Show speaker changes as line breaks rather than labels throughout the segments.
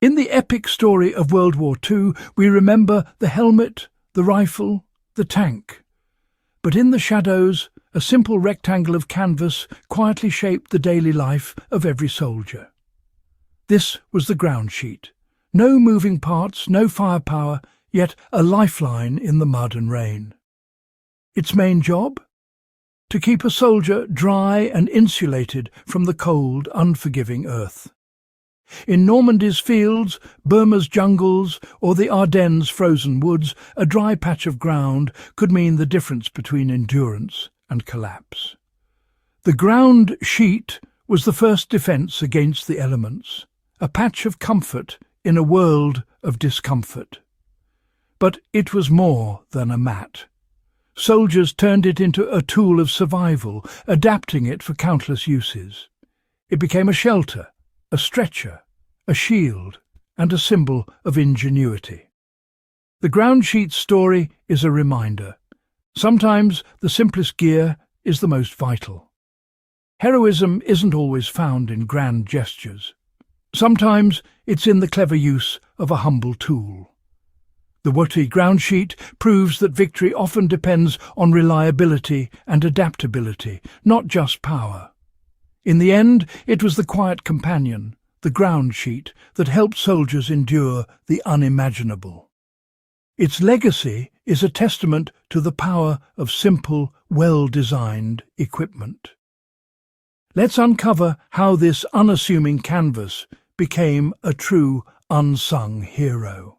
In the epic story of World War II, we remember the helmet, the rifle, the tank. But in the shadows, a simple rectangle of canvas quietly shaped the daily life of every soldier. This was the ground sheet. No moving parts, no firepower, yet a lifeline in the mud and rain. Its main job? To keep a soldier dry and insulated from the cold, unforgiving earth. In Normandy's fields, Burma's jungles, or the Ardennes' frozen woods, a dry patch of ground could mean the difference between endurance and collapse. The ground sheet was the first defence against the elements, a patch of comfort in a world of discomfort. But it was more than a mat. Soldiers turned it into a tool of survival, adapting it for countless uses. It became a shelter, a stretcher, a shield, and a symbol of ingenuity. The ground sheet's story is a reminder. Sometimes the simplest gear is the most vital. Heroism isn't always found in grand gestures. Sometimes it's in the clever use of a humble tool. The WWII ground sheet proves that victory often depends on reliability and adaptability, not just power. In the end, it was the quiet companion, the ground sheet, that helped soldiers endure the unimaginable. Its legacy is a testament to the power of simple, well-designed equipment. Let's uncover how this unassuming canvas became a true unsung hero.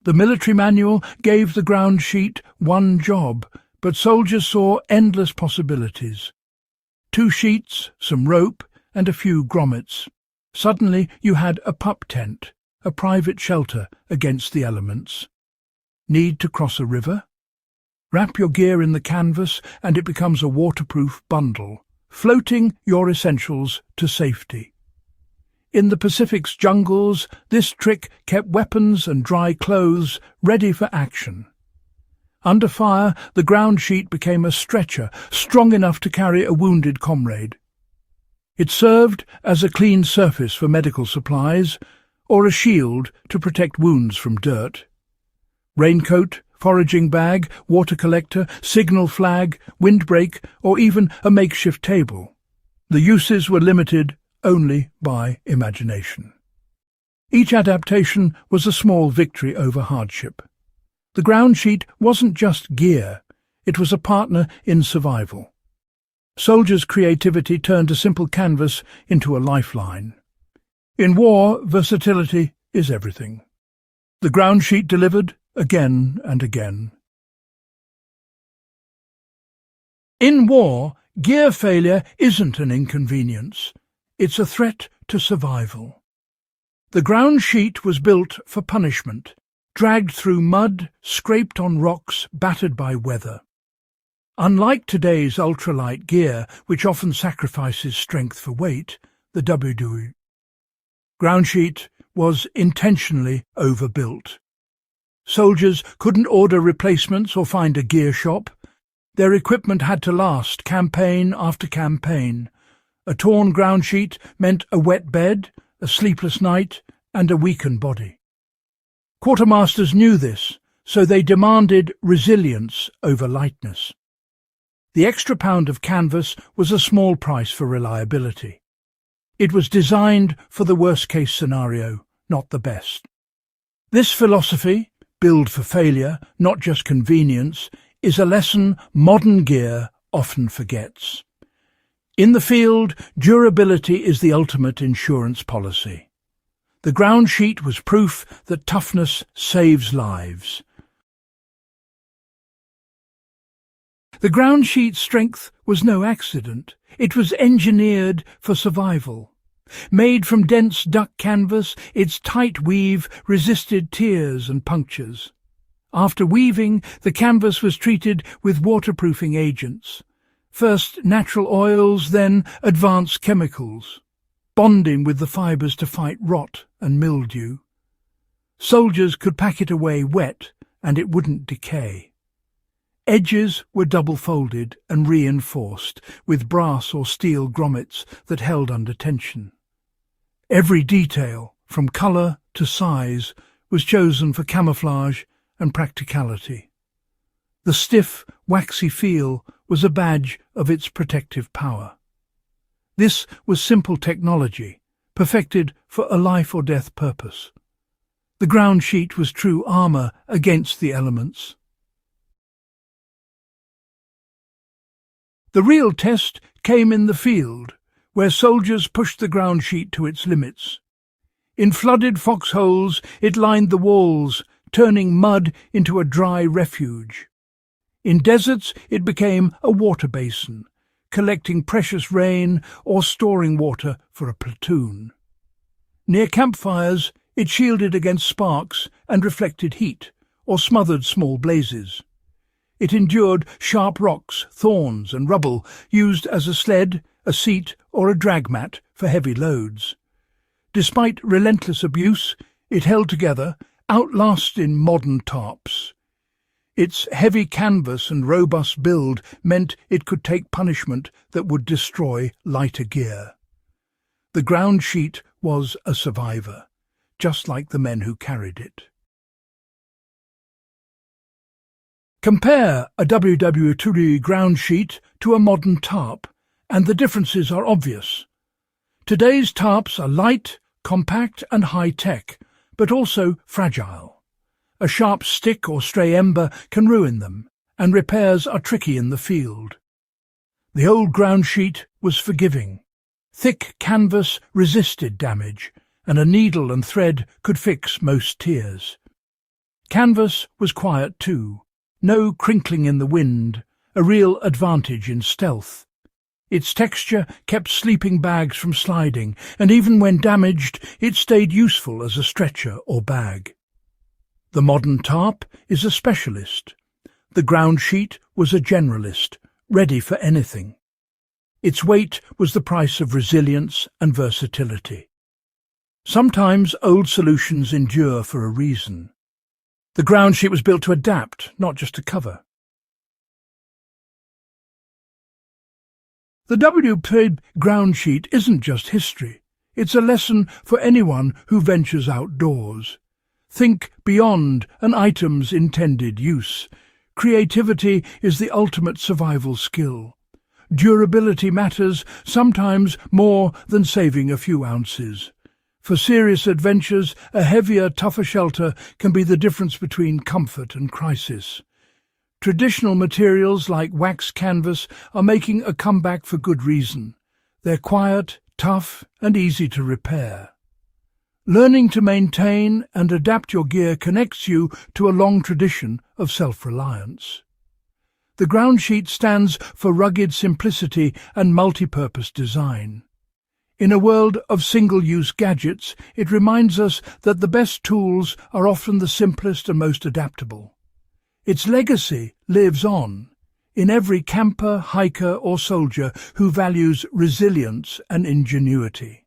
The military manual gave the ground sheet one job, but soldiers saw endless possibilities. 2 sheets, some rope, and a few grommets. Suddenly you had a pup tent, a private shelter against the elements. Need to cross a river? Wrap your gear in the canvas and it becomes a waterproof bundle, floating your essentials to safety. In the Pacific's jungles, this trick kept weapons and dry clothes ready for action. Under fire, the ground sheet became a stretcher, strong enough to carry a wounded comrade. It served as a clean surface for medical supplies, or a shield to protect wounds from dirt. Raincoat, foraging bag, water collector, signal flag, windbreak, or even a makeshift table. The uses were limited only by imagination. Each adaptation was a small victory over hardship. The ground sheet wasn't just gear, it was a partner in survival. Soldiers' creativity turned a simple canvas into a lifeline. In war, versatility is everything. The ground sheet delivered again and again. In war, gear failure isn't an inconvenience. It's a threat to survival. The ground sheet was built for punishment, dragged through mud, scraped on rocks, battered by weather. Unlike today's ultralight gear, which often sacrifices strength for weight, the WWII ground sheet was intentionally overbuilt. Soldiers couldn't order replacements or find a gear shop. Their equipment had to last campaign after campaign. A torn ground sheet meant a wet bed, a sleepless night, and a weakened body. Quartermasters knew this, so they demanded resilience over lightness. The extra pound of canvas was a small price for reliability. It was designed for the worst-case scenario, not the best. This philosophy, build for failure, not just convenience, is a lesson modern gear often forgets. In the field, durability is the ultimate insurance policy. The ground sheet was proof that toughness saves lives. The ground sheet's strength was no accident. It was engineered for survival. Made from dense duck canvas, its tight weave resisted tears and punctures. After weaving, the canvas was treated with waterproofing agents. First natural oils, then advanced chemicals, bonding with the fibres to fight rot and mildew. Soldiers could pack it away wet and it wouldn't decay. Edges were double-folded and reinforced with brass or steel grommets that held under tension. Every detail, from colour to size, was chosen for camouflage and practicality. The stiff, waxy feel was a badge of its protective power. This was simple technology, perfected for a life-or-death purpose. The ground sheet was true armour against the elements. The real test came in the field, where soldiers pushed the ground sheet to its limits. In flooded foxholes it lined the walls, turning mud into a dry refuge. In deserts it became a water basin, collecting precious rain or storing water for a platoon. Near campfires it shielded against sparks and reflected heat, or smothered small blazes. It endured sharp rocks, thorns and rubble, used as a sled, a seat or a drag mat for heavy loads. Despite relentless abuse, it held together, outlasting modern tarps. Its heavy canvas and robust build meant it could take punishment that would destroy lighter gear. The ground sheet was a survivor, just like the men who carried it. Compare a WWII ground sheet to a modern tarp, and the differences are obvious. Today's tarps are light, compact and high-tech, but also fragile. A sharp stick or stray ember can ruin them, and repairs are tricky in the field. The old ground sheet was forgiving. Thick canvas resisted damage, and a needle and thread could fix most tears. Canvas was quiet too. No crinkling in the wind, a real advantage in stealth. Its texture kept sleeping bags from sliding, and even when damaged, it stayed useful as a stretcher or bag. The modern tarp is a specialist. The ground sheet was a generalist, ready for anything. Its weight was the price of resilience and versatility. Sometimes old solutions endure for a reason. The ground sheet was built to adapt, not just to cover. The WWII ground sheet isn't just history. It's a lesson for anyone who ventures outdoors. Think beyond an item's intended use. Creativity is the ultimate survival skill. Durability matters sometimes more than saving a few ounces. For serious adventures, a heavier, tougher shelter can be the difference between comfort and crisis. Traditional materials like wax canvas are making a comeback for good reason. They're quiet, tough, and easy to repair. Learning to maintain and adapt your gear connects you to a long tradition of self-reliance. The ground sheet stands for rugged simplicity and multi-purpose design. In a world of single-use gadgets, it reminds us that the best tools are often the simplest and most adaptable. Its legacy lives on, in every camper, hiker or soldier who values resilience and ingenuity.